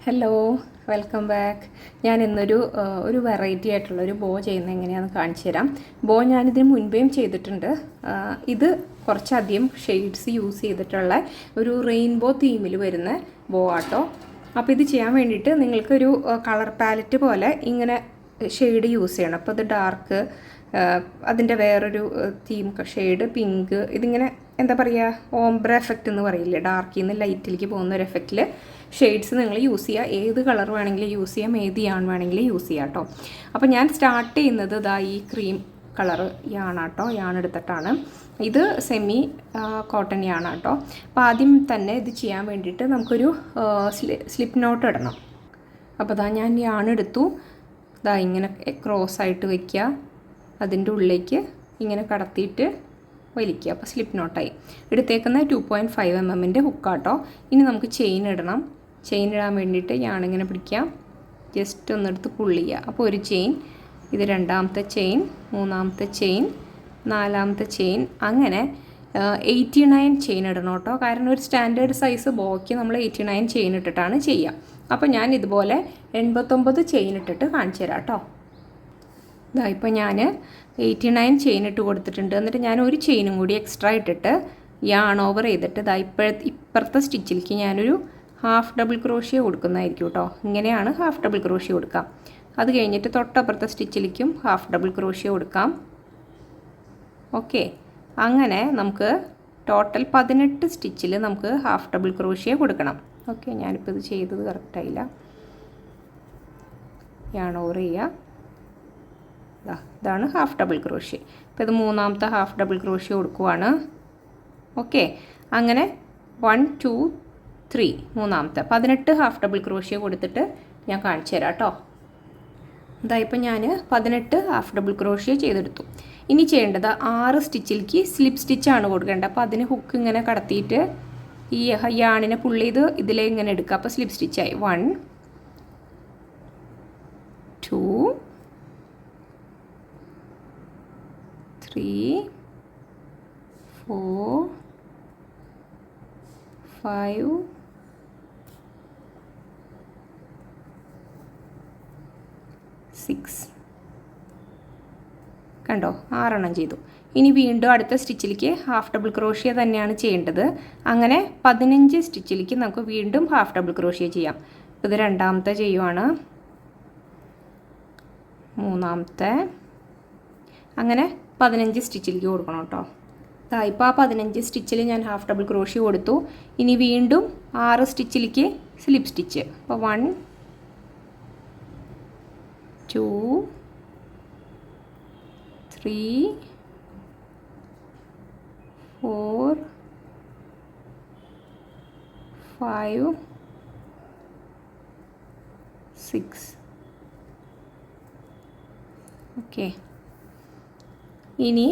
Hello, welcome back. ഞാൻ ഇന്നൊരു variety ആയിട്ടുള്ളൊരു ബോ ചെയ്യുന്നത് എങ്ങനെയാണെന്ന് കാണിച്ചു തരാം. ബോ ഞാനിതിന് മുൻപേയും ചെയ്തിട്ടുണ്ട്. ഇത് കുറച്ചധികം ഷെയ്ഡ്സ് യൂസ് ചെയ്തിട്ടുള്ള ഒരു റെയിൻബോ തീമിൽ വരുന്ന ബോ ആട്ടോ. അപ്പോൾ ഇത് ചെയ്യാൻ വേണ്ടിയിട്ട് നിങ്ങൾക്കൊരു കളർ പാലറ്റ് പോലെ ഇങ്ങനെ ഷെയ്ഡ് യൂസ് ചെയ്യണം. അപ്പോൾ ഇത് ഡാർക്ക്, അതിൻ്റെ വേറൊരു തീം ഷെയ്ഡ് പിങ്ക്, ഇതിങ്ങനെ എന്താ പറയുക, ഓംബ്ര എഫക്റ്റ് എന്ന് പറയില്ലേ, ഡാർക്കിൽ നിന്ന് ലൈറ്റിലേക്ക് പോകുന്ന ഒരു എഫക്റ്റിൽ ഷെയ്ഡ്സ് നിങ്ങൾ യൂസ് ചെയ്യുക. ഏത് കളർ വേണമെങ്കിലും യൂസ് ചെയ്യാം, ഏത് യാൺ വേണമെങ്കിലും യൂസ് ചെയ്യാം കേട്ടോ. അപ്പോൾ ഞാൻ സ്റ്റാർട്ട് ചെയ്യുന്നത് ഇതാ ഈ ക്രീം കളറ് യാണാട്ടോ, യാൺ എടുത്തിട്ടാണ്. ഇത് സെമി കോട്ടൺ യാണാട്ടോ. അപ്പോൾ ആദ്യം തന്നെ ഇത് ചെയ്യാൻ വേണ്ടിയിട്ട് നമുക്കൊരു സ്ലിപ്പ് നോട്ട് ഇടണം. അപ്പോൾ ഇതാ ഞാൻ യാൺ എടുത്തു. ഇതാ ഇങ്ങനെ ക്രോസ് ആയിട്ട് വയ്ക്കുക, അതിൻ്റെ ഉള്ളിലേക്ക് ഇങ്ങനെ കടത്തിയിട്ട് വലിക്കുക. അപ്പോൾ സ്ലിപ്പ് നോട്ടായി. എടുത്തേക്കുന്ന 2.5 mm ഹുക്കാട്ടോ. ഇനി നമുക്ക് ചെയിൻ ഇടണം. ചെയിൻ ഇടാൻ വേണ്ടിയിട്ട് ഞാനിങ്ങനെ പിടിക്കാം, ജസ്റ്റ് ഒന്നെടുത്ത് പുള്ള് ചെയ്യുക. അപ്പോൾ ഒരു ചെയിൻ, ഇത് രണ്ടാമത്തെ ചെയിൻ, മൂന്നാമത്തെ ചെയിൻ, നാലാമത്തെ ചെയിൻ, അങ്ങനെ 89 ചെയിൻ ഇടണം കേട്ടോ. കാരണം ഒരു സ്റ്റാൻഡേർഡ് സൈസ് ബോയ്ക്ക് നമ്മൾ 89 ചെയിൻ ഇട്ടിട്ടാണ് ചെയ്യുക. അപ്പോൾ ഞാൻ ഇതുപോലെ 89 ചെയിൻ ഇട്ടിട്ട് കാണിച്ചു തരാം കേട്ടോ. ഇതാ ഇപ്പോൾ ഞാൻ 89 ചെയിൻ ഇട്ട് കൊടുത്തിട്ടുണ്ട്. എന്നിട്ട് ഞാൻ ഒരു ചെയിനും കൂടി എക്സ്ട്രാ ഇട്ടിട്ട് യാൺ ഓവർ ചെയ്തിട്ട് ഇതാ ഇപ്പുറത്തെ സ്റ്റിച്ചിലേക്ക് ഞാനൊരു ഹാഫ് ഡബിൾ ക്രോഷ്യ കൊടുക്കുന്നതായിരിക്കും കേട്ടോ. ഇങ്ങനെയാണ് ഹാഫ് ഡബിൾ ക്രോഷ്യ കൊടുക്കാം. അത് കഴിഞ്ഞിട്ട് തൊട്ടപ്പുറത്തെ സ്റ്റിച്ചിലേക്കും ഹാഫ് ഡബിൾ ക്രോഷ്യ കൊടുക്കാം. ഓക്കെ, അങ്ങനെ നമുക്ക് ടോട്ടൽ 18 സ്റ്റിച്ചിൽ നമുക്ക് ഹാഫ് ഡബിൾ ക്രോഷ്യ കൊടുക്കണം. ഓക്കെ, ഞാനിപ്പോൾ ഇത് ചെയ്തത് കറക്റ്റായില്ല. യാൺ ഓവർ ചെയ്യുക. ഇതാണ് ഹാഫ് ഡബിൾ ക്രോഷ്യ. ഇപ്പോൾ ഇത് മൂന്നാമത്തെ ഹാഫ് ഡബിൾ ക്രോഷ്യ കൊടുക്കുവാണ്. ഓക്കെ, അങ്ങനെ 1 2 3 മൂന്നാമത്തെ 18 ഹാഫ് ഡബിൾ ക്രോഷ്യ കൊടുത്തിട്ട് ഞാൻ കാണിച്ചു തരാം കേട്ടോ. ഇതായിപ്പോൾ ഞാൻ 18 ഹാഫ് ഡബിൾ ക്രോഷ്യ ചെയ്തെടുത്തു. ഇനി ചെയ്യേണ്ടത് 6 സ്റ്റിച്ചിലേക്ക് സ്ലിപ്പ് സ്റ്റിച്ചാണ് കൊടുക്കേണ്ടത്. അപ്പോൾ അതിന് ഹുക്ക് ഇങ്ങനെ കടത്തിയിട്ട് ഈ യാണിനെ പുള്ളി ചെയ്ത് ഇതിലേ ഇങ്ങനെ എടുക്കുക. അപ്പോൾ സ്ലിപ്പ് സ്റ്റിച്ചായി. 1 2 3 4 5 6 കണ്ടോ, 6 ചെയ്തു. ഇനി വീണ്ടും അടുത്ത സ്റ്റിച്ചിലേക്ക് ഹാഫ് ഡബിൾ ക്രോഷ്യ തന്നെയാണ് ചെയ്യേണ്ടത്. അങ്ങനെ 15 സ്റ്റിച്ചിലേക്ക് നമുക്ക് വീണ്ടും ഹാഫ് ഡബിൾ ക്രോഷ്യ ചെയ്യാം. ഇത് രണ്ടാമത്തെ ചെയ്യുവാണ്, മൂന്നാമത്തെ, അങ്ങനെ 15 സ്റ്റിച്ചിലേക്ക് കൊടുക്കണം കേട്ടോ. ഇപ്പോൾ ആ 15 സ്റ്റിച്ചിൽ ഞാൻ ഹാഫ് ഡബിൾ ക്രോഷ്യ കൊടുത്തു. ഇനി വീണ്ടും 6 സ്റ്റിച്ചിലേക്ക് സ്ലിപ്പ് സ്റ്റിച്ച്. അപ്പോൾ 1 2 3 4 5 6. ഓക്കെ, ഇനി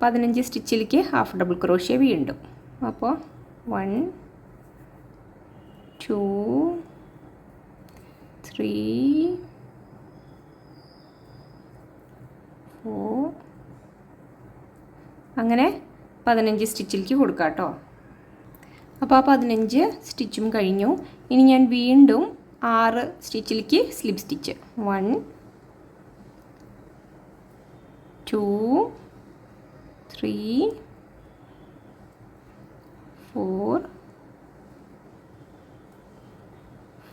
15 സ്റ്റിച്ചിലേക്ക് ഹാഫ് ഡബിൾ ക്രോഷ്യ വീണ്ടും. അപ്പോൾ 1 2 3 4 അങ്ങനെ 15 സ്റ്റിച്ചിലേക്ക് കൊടുക്കാം കേട്ടോ. അപ്പോൾ ആ 15 സ്റ്റിച്ചും കഴിഞ്ഞു. ഇനി ഞാൻ വീണ്ടും 6 സ്റ്റിച്ചിലേക്ക് സ്ലിപ്പ് സ്റ്റിച്ച്. 1 2 3 4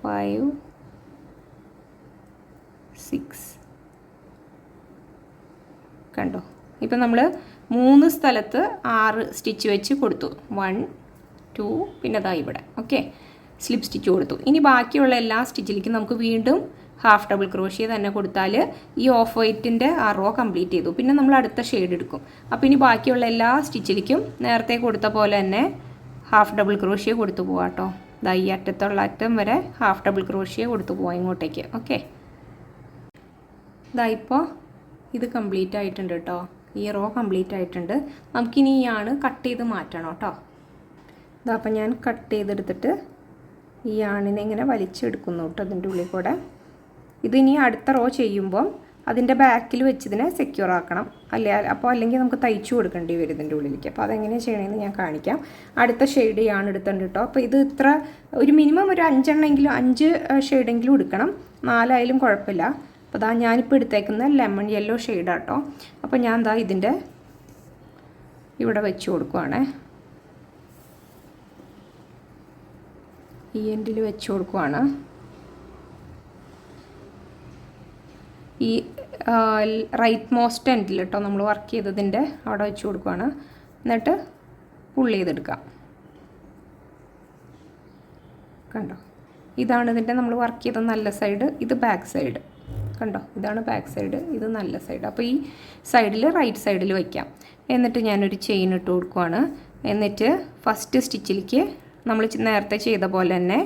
5 6 കണ്ടോ. ഇപ്പം നമ്മൾ 3 സ്ഥലത്ത് 6 സ്റ്റിച്ച് വെച്ച് കൊടുത്തു. 1 2 പിന്നെ ദാ ഇവിടെ. ഓക്കെ, സ്ലിപ്പ് സ്റ്റിച്ച് കൊടുത്തു. ഇനി ബാക്കിയുള്ള എല്ലാ സ്റ്റിച്ചിലേക്കും നമുക്ക് വീണ്ടും ഹാഫ് ഡബിൾ ക്രോഷ്യ തന്നെ കൊടുത്താൽ ഈ ഓഫ് വൈറ്റിൻ്റെ ആ റോ കംപ്ലീറ്റ് ചെയ്തു. പിന്നെ നമ്മൾ അടുത്ത ഷെയ്ഡ് എടുക്കും. അപ്പോൾ ഇനി ബാക്കിയുള്ള എല്ലാ സ്റ്റിച്ചിലേക്കും നേരത്തെ കൊടുത്ത പോലെ തന്നെ ഹാഫ് ഡബിൾ ക്രോഷ്യ കൊടുത്തു പോവാം കേട്ടോ. ദാ ഈ അറ്റത്തുള്ള അറ്റം വരെ ഹാഫ് ഡബിൾ ക്രോഷ്യ കൊടുത്തു പോവാം ഇങ്ങോട്ടേക്ക്. ഓക്കെ, ഇതാ ഇപ്പോൾ ഇത് കംപ്ലീറ്റ് ആയിട്ടുണ്ട് കേട്ടോ. ഈ റോ കംപ്ലീറ്റ് ആയിട്ടുണ്ട്. നമുക്കിനി ഈ യാണ് കട്ട് ചെയ്ത് മാറ്റണം കേട്ടോ. ഇതാ അപ്പം ഞാൻ കട്ട് ചെയ്തെടുത്തിട്ട് ഈ യാണിനെ ഇങ്ങനെ വലിച്ചെടുക്കുന്നു കേട്ടോ അതിൻ്റെ ഉള്ളിൽ കൂടെ. ഇതിനി അടുത്ത റോ ചെയ്യുമ്പം അതിൻ്റെ ബാക്കിൽ വെച്ച് ഇതിനെ സെക്യൂർ ആക്കണം. അല്ലെങ്കിൽ നമുക്ക് തയ്ച്ചു കൊടുക്കേണ്ടി വരും ഇതിൻ്റെ ഉള്ളിലേക്ക്. അപ്പോൾ അതെങ്ങനെ ചെയ്യണമെന്ന് ഞാൻ കാണിക്കാം. അടുത്ത ഷെയ്ഡ് യാണ് എടുത്തിട്ടുണ്ട് കേട്ടോ. അപ്പോൾ ഇത് ഇത്ര ഒരു മിനിമം ഒരു 5 ഷെയ്ഡെങ്കിലും എടുക്കണം. 4 കുഴപ്പമില്ല. അപ്പോൾ ഞാനിപ്പോൾ എടുത്തേക്കുന്ന ലെമൺ യെല്ലോ ഷെയ്ഡാട്ടോ. അപ്പോൾ ഞാൻ ഇതിൻ്റെ ഇവിടെ വെച്ച് കൊടുക്കുവാണേ. ഈ എൻഡിൽ വെച്ച് കൊടുക്കുവാണ്. ഈ റൈറ്റ് മോസ്റ്റ് എൻഡിൽ കേട്ടോ നമ്മൾ വർക്ക് ചെയ്തതിൻ്റെ അവിടെ വെച്ച് കൊടുക്കുവാണ്. എന്നിട്ട് പുള്ളി ചെയ്തെടുക്കാം. കണ്ടോ, ഇതാണ് ഇതിൻ്റെ നമ്മൾ വർക്ക് ചെയ്ത നല്ല സൈഡ്. ഇത് ബാക്ക് സൈഡ്. കണ്ടോ, ഇതാണ് ബാക്ക് സൈഡ്, ഇത് നല്ല സൈഡ്. അപ്പോൾ ഈ സൈഡിൽ റൈറ്റ് സൈഡിൽ വയ്ക്കാം. എന്നിട്ട് ഞാനൊരു ചെയിൻ ഇട്ട് കൊടുക്കുവാണ്. എന്നിട്ട് ഫസ്റ്റ് സ്റ്റിച്ചിലേക്ക് നമ്മൾ നേരത്തെ ചെയ്ത പോലെ തന്നെ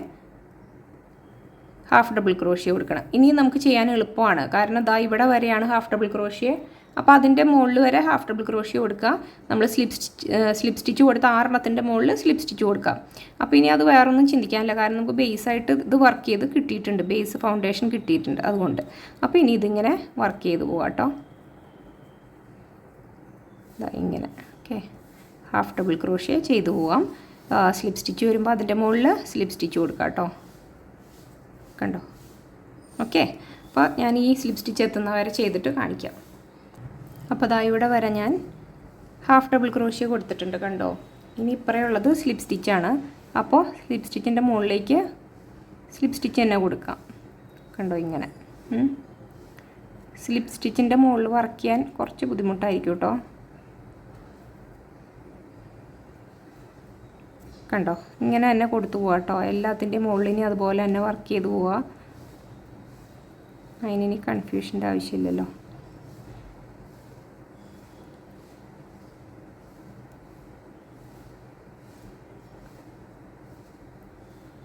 ഹാഫ് ഡബിൾ ക്രോഷ്യ കൊടുക്കണം. ഇനി നമുക്ക് ചെയ്യാൻ എളുപ്പമാണ്, കാരണം ഇവിടെ വരെയാണ് ഹാഫ് ഡബിൾ ക്രോഷ്യ. അപ്പോൾ അതിൻ്റെ മുകളിൽ വരെ ഹാഫ് ഡബിൾ ക്രോഷ്യ കൊടുക്കുക. നമ്മൾ സ്ലിപ്പ് സ്റ്റിച്ച് കൊടുത്ത് 6 മുകളിൽ സ്ലിപ്പ് സ്റ്റിച്ച് കൊടുക്കുക. അപ്പോൾ ഇനി അത് വേറൊന്നും ചിന്തിക്കാനില്ല, കാരണം നമുക്ക് ബേസായിട്ട് ഇത് വർക്ക് ചെയ്ത് കിട്ടിയിട്ടുണ്ട്, ബേസ് ഫൗണ്ടേഷൻ കിട്ടിയിട്ടുണ്ട് അതുകൊണ്ട്. അപ്പോൾ ഇനി ഇതിങ്ങനെ വർക്ക് ചെയ്ത് പോവാം കേട്ടോ. ഇങ്ങനെ ഓക്കെ, ഹാഫ് ഡബിൾ ക്രോഷ്യ ചെയ്ത് പോവാം. സ്ലിപ്പ് സ്റ്റിച്ച് വരുമ്പോൾ അതിൻ്റെ മുകളിൽ സ്ലിപ്പ് സ്റ്റിച്ച് കൊടുക്കാം കേട്ടോ. കണ്ടോ, ഓക്കെ. അപ്പോൾ ഞാൻ ഈ സ്ലിപ്പ് സ്റ്റിച്ച് എത്തുന്ന വരെ ചെയ്തിട്ട് കാണിക്കാം. അപ്പോൾ ഇവിടെ വരെ ഞാൻ ഹാഫ് ഡബിൾ ക്രോഷ്യ കൊടുത്തിട്ടുണ്ട്. കണ്ടോ, ഇനി ഇപ്പറയുള്ളത് സ്ലിപ്പ് സ്റ്റിച്ചാണ്. അപ്പോൾ സ്ലിപ്പ് സ്റ്റിച്ചിൻ്റെ മുകളിലേക്ക് സ്ലിപ്പ് സ്റ്റിച്ച് തന്നെ കൊടുക്കാം. കണ്ടോ, ഇങ്ങനെ സ്ലിപ്പ് സ്റ്റിച്ചിൻ്റെ മുകളിൽ വർക്ക് ചെയ്യാൻ കുറച്ച് ബുദ്ധിമുട്ടായിരിക്കും കേട്ടോ. കണ്ടോ, ഇങ്ങനെ തന്നെ കൊടുത്തു പോവാം കേട്ടോ. എല്ലാത്തിൻ്റെയും മുകളിൽ ഇനി അതുപോലെ തന്നെ വർക്ക് ചെയ്ത് പോവുക. അതിനി കൺഫ്യൂഷൻ്റെ ആവശ്യമില്ലല്ലോ.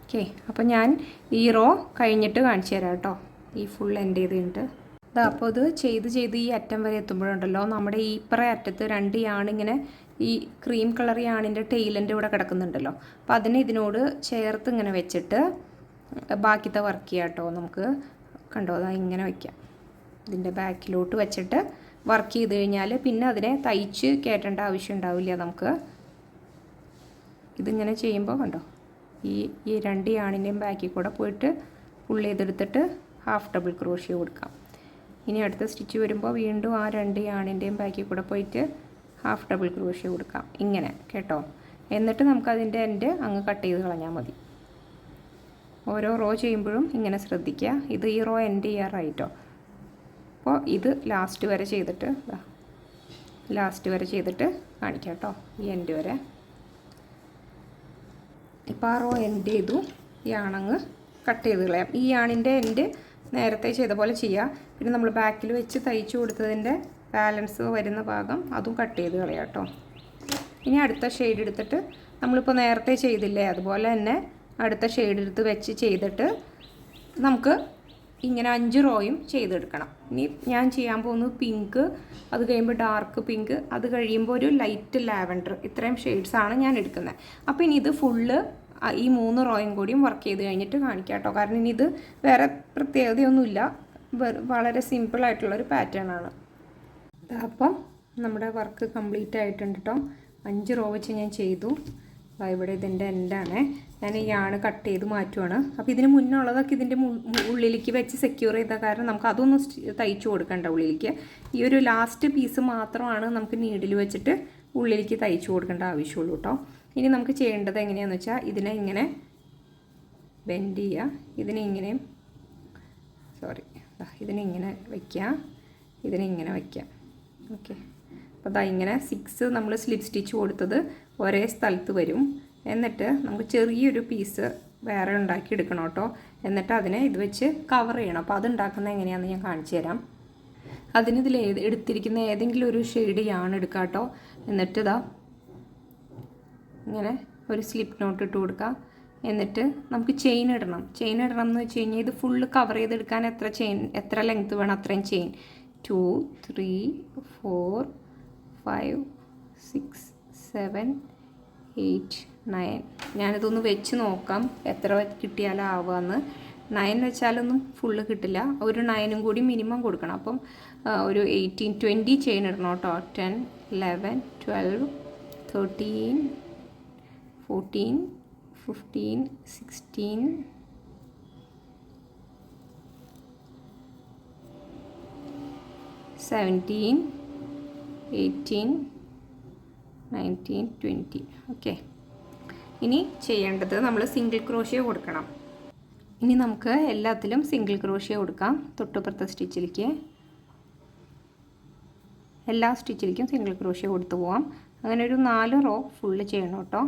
ഓക്കെ, അപ്പോൾ ഞാൻ ഈ റോ കഴിഞ്ഞിട്ട് കാണിച്ചു തരാം കേട്ടോ. ഈ ഫുൾ എൻഡ് ചെയ്തിട്ട് അപ്പോൾ ഇത് ചെയ്ത് ഈ അറ്റം വരെ എത്തുമ്പോഴുണ്ടല്ലോ, നമ്മുടെ ഈ ഇപ്പറേ അറ്റത്ത് 2 യാണിങ്ങനെ ഈ ക്രീം കളർ യാണിൻ്റെ ടെയിലിൻ്റെ ഇവിടെ കിടക്കുന്നുണ്ടല്ലോ. അപ്പോൾ അതിനെ ഇതിനോട് ചേർത്ത് ഇങ്ങനെ വെച്ചിട്ട് ബാക്കിത്തെ വർക്ക് ചെയ്യാം കേട്ടോ. നമുക്ക് കണ്ടോ, ഇങ്ങനെ വയ്ക്കാം. ഇതിൻ്റെ ബാക്കിലോട്ട് വെച്ചിട്ട് വർക്ക് ചെയ്ത് കഴിഞ്ഞാൽ പിന്നെ അതിനെ തയ്ച്ച് കയറ്റേണ്ട ആവശ്യം ഉണ്ടാവില്ല നമുക്ക്. ഇതിങ്ങനെ ചെയ്യുമ്പോൾ കണ്ടോ, ഈ 2 യാണിൻ്റെയും ബാക്കിൽ കൂടെ പോയിട്ട് പുള്ളി ചെയ്തെടുത്തിട്ട് ഹാഫ് ഡബിൾ ക്രോഷ്യ കൊടുക്കാം. ഇനി അടുത്ത സ്റ്റിച്ച് വരുമ്പോൾ വീണ്ടും ആ 2 യാണിൻ്റെയും ബാക്കിൽ കൂടെ പോയിട്ട് ഹാഫ് ഡബിൾ ക്രോഷ്യ കൊടുക്കാം. ഇങ്ങനെ കേട്ടോ. എന്നിട്ട് നമുക്കതിൻ്റെ എൻഡ് അങ്ങ് കട്ട് ചെയ്ത് കളഞ്ഞാൽ മതി. ഓരോ റോ ചെയ്യുമ്പോഴും ഇങ്ങനെ ശ്രദ്ധിക്കുക. ഇത് ഈ റോ എൻഡ് ചെയ്യാറായിട്ടോ. അപ്പോൾ ഇത് ലാസ്റ്റ് വരെ ചെയ്തിട്ട് കാണിക്കാം കേട്ടോ, ഈ എൻഡ് വരെ. ഇപ്പോൾ ആ റോ എൻഡ് ചെയ്തു, യാണങ്ങ് കട്ട് ചെയ്ത് കളയാം. ഈ യാണിൻ്റെ എൻഡ് നേരത്തെ ചെയ്ത പോലെ ചെയ്യുക. പിന്നെ നമ്മൾ ബാക്കിൽ വെച്ച് തയ്ച്ചു കൊടുത്തതിൻ്റെ ബാലൻസ് വരുന്ന ഭാഗം അതും കട്ട് ചെയ്ത് കളയാം കേട്ടോ. ഇനി അടുത്ത ഷെയ്ഡ് എടുത്തിട്ട് നമ്മളിപ്പോൾ നേരത്തെ ചെയ്തില്ലേ അതുപോലെ തന്നെ അടുത്ത ഷെയ്ഡ് എടുത്ത് വെച്ച് ചെയ്തിട്ട് നമുക്ക് ഇങ്ങനെ 5 റോയും ചെയ്തെടുക്കണം. ഇനി ഞാൻ ചെയ്യാൻ പോകുന്നത് പിങ്ക്, അത് കഴിയുമ്പോൾ ഡാർക്ക് പിങ്ക്, അത് കഴിയുമ്പോൾ ഒരു ലൈറ്റ് ലാവൻഡർ. ഇത്രയും ഷെയ്ഡ്സാണ് ഞാൻ എടുക്കുന്നത്. അപ്പോൾ ഇനി ഇത് ഫുള്ള് ഈ 3 റോയും കൂടിയും വർക്ക് ചെയ്ത് കഴിഞ്ഞിട്ട് കാണിക്കാം കേട്ടോ. കാരണം ഇനി ഇത് വേറെ പ്രത്യേകതയൊന്നുമില്ല, വളരെ സിമ്പിളായിട്ടുള്ളൊരു പാറ്റേൺ ആണ്. അപ്പം നമ്മുടെ വർക്ക് കംപ്ലീറ്റ് ആയിട്ടുണ്ട് കേട്ടോ. 5 റോ വെച്ച് ഞാൻ ചെയ്തു. ഇവിടെ ഇതിൻ്റെ എൻഡാണ്. ഞാൻ ഈ യാണ് കട്ട് ചെയ്ത് മാറ്റുവാണ്. അപ്പോൾ ഇതിന് മുന്നേ ഉള്ളതൊക്കെ ഇതിൻ്റെ ഉള്ളിലേക്ക് വെച്ച് സെക്യൂർ ചെയ്ത കാരണം നമുക്ക് അതൊന്നും തയ്ച്ചു കൊടുക്കണ്ട ഉള്ളിലേക്ക്. ഈ ഒരു ലാസ്റ്റ് പീസ് മാത്രമാണ് നമുക്ക് നീഡിൽ വെച്ചിട്ട് ഉള്ളിലേക്ക് തയ്ച്ചു കൊടുക്കേണ്ട ആവശ്യമുള്ളൂ കേട്ടോ. ഇനി നമുക്ക് ചെയ്യേണ്ടത് എങ്ങനെയാണെന്ന് വെച്ചാൽ ഇതിനെ ഇങ്ങനെ ബെൻഡ് ചെയ്യുക, ഇതിനെ ഇങ്ങനെ വയ്ക്കുക, ഇതിനെ ഇങ്ങനെ വയ്ക്കുക. ഓക്കെ, അപ്പോൾ ഇങ്ങനെ 6 നമ്മൾ സ്ലിപ്പ് സ്റ്റിച്ച് കൊടുത്തത് ഒരേ സ്ഥലത്ത് വരും. എന്നിട്ട് നമുക്ക് ചെറിയൊരു പീസ് വേറെ ഉണ്ടാക്കി എടുക്കണം കേട്ടോ. എന്നിട്ട് അതിനെ ഇത് വെച്ച് കവർ ചെയ്യണം. അപ്പോൾ അതുണ്ടാക്കുന്നത് എങ്ങനെയാണെന്ന് ഞാൻ കാണിച്ചു തരാം. അതിനിതിൽ എടുത്തിരിക്കുന്ന ഏതെങ്കിലും ഒരു ഷെയ്ഡ് യാണ് എടുക്കുക കേട്ടോ. എന്നിട്ട് ഇങ്ങനെ ഒരു സ്ലിപ്പ് നോട്ട് ഇട്ട് കൊടുക്കുക. എന്നിട്ട് നമുക്ക് ചെയിൻ ഇടണം എന്ന് വെച്ച് കഴിഞ്ഞാൽ ഇത് ഫുള്ള് കവർ ചെയ്തെടുക്കാൻ എത്ര ലെങ്ത്ത് വേണം അത്രയും ചെയിൻ. 2 3 4 5 6 7 8 9. ഞാനിതൊന്ന് വെച്ച് നോക്കാം എത്ര കിട്ടിയാലാവുകയെന്ന്. 9 വെച്ചാലൊന്നും ഫുള്ള് കിട്ടില്ല, ഒരു 9 കൂടി മിനിമം കൊടുക്കണം. അപ്പം ഒരു 20 ചെയിൻ ഇടണം കേട്ടോ. 10, 11, 12, 13, 14, 15, 16, 17, 18, 19, 20. ഓക്കെ, ഇനി ചെയ്യേണ്ടത് നമ്മൾ സിംഗിൾ ക്രോഷ്യ കൊടുക്കണം. ഇനി നമുക്ക് എല്ലാത്തിലും സിംഗിൾ ക്രോഷ്യ കൊടുക്കാം. തൊട്ടുപുറത്തെ സ്റ്റിച്ചിലേക്ക് എല്ലാ സ്റ്റിച്ചിലേക്കും സിംഗിൾ ക്രോഷ്യ കൊടുത്തു പോവാം. അങ്ങനെ ഒരു 4 റോ ഫുള്ള് ചെയ്യണം കേട്ടോ.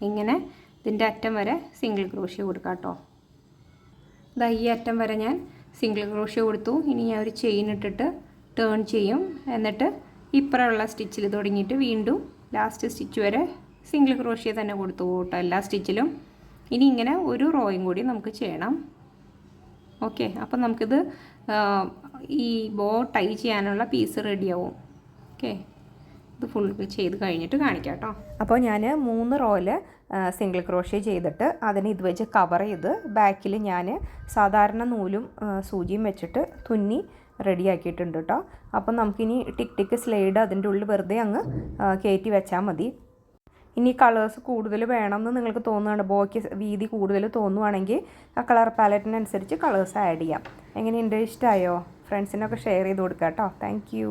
ഇങ്ങനെ ഇതിൻ്റെ അറ്റം വരെ സിംഗിൾ ക്രോഷ്യ കൊടുക്കാം കേട്ടോ. ഇതാ ഈ അറ്റം വരെ ഞാൻ സിംഗിൾ ക്രോഷ്യ കൊടുത്തു. ഇനി ഞാൻ ഒരു ചെയിൻ ഇട്ടിട്ട് ടേൺ ചെയ്യും. എന്നിട്ട് ഇപ്പുറമുള്ള സ്റ്റിച്ചിൽ തുടങ്ങിയിട്ട് വീണ്ടും ലാസ്റ്റ് സ്റ്റിച്ച് വരെ സിംഗിൾ ക്രോഷ്യ തന്നെ കൊടുത്തു കേട്ടോ എല്ലാ സ്റ്റിച്ചിലും. ഇനി ഇങ്ങനെ ഒരു റോയും കൂടി നമുക്ക് ചെയ്യണം. ഓക്കെ, അപ്പം നമുക്കിത് ഈ ബോ ടൈ ചെയ്യാനുള്ള പീസ് റെഡിയാവും. ഓക്കെ, ഇത് ഫുൾ ചെയ്ത് കഴിഞ്ഞിട്ട് കാണിക്കാം കേട്ടോ. അപ്പോൾ ഞാൻ 3 റോയിൽ സിംഗിൾ ക്രോഷ്യ ചെയ്തിട്ട് അതിന് ഇത് വെച്ച് കവർ ചെയ്ത് ബാക്കിൽ ഞാൻ സാധാരണ നൂലും സൂചിയും വെച്ചിട്ട് തുന്നി റെഡിയാക്കിയിട്ടുണ്ട് കേട്ടോ. അപ്പം നമുക്കിനി ടിക് ടിക്ക് സ്ലൈഡ് അതിൻ്റെ ഉള്ളിൽ വെറുതെ അങ്ങ് കയറ്റി വെച്ചാൽ മതി. ഇനി കളേഴ്സ് കൂടുതൽ വേണമെന്ന് നിങ്ങൾക്ക് തോന്നുകയാണ്, ബോയ്ക്ക് വീതി കൂടുതൽ തോന്നുവാണെങ്കിൽ ആ കളർ പാലറ്റിനനുസരിച്ച് കളേഴ്സ് ആഡ് ചെയ്യാം. എങ്ങനെയുണ്ട്, ഇഷ്ടമായോ? ഫ്രണ്ട്സിനൊക്കെ ഷെയർ ചെയ്ത് കൊടുക്കാം കേട്ടോ. Thank you.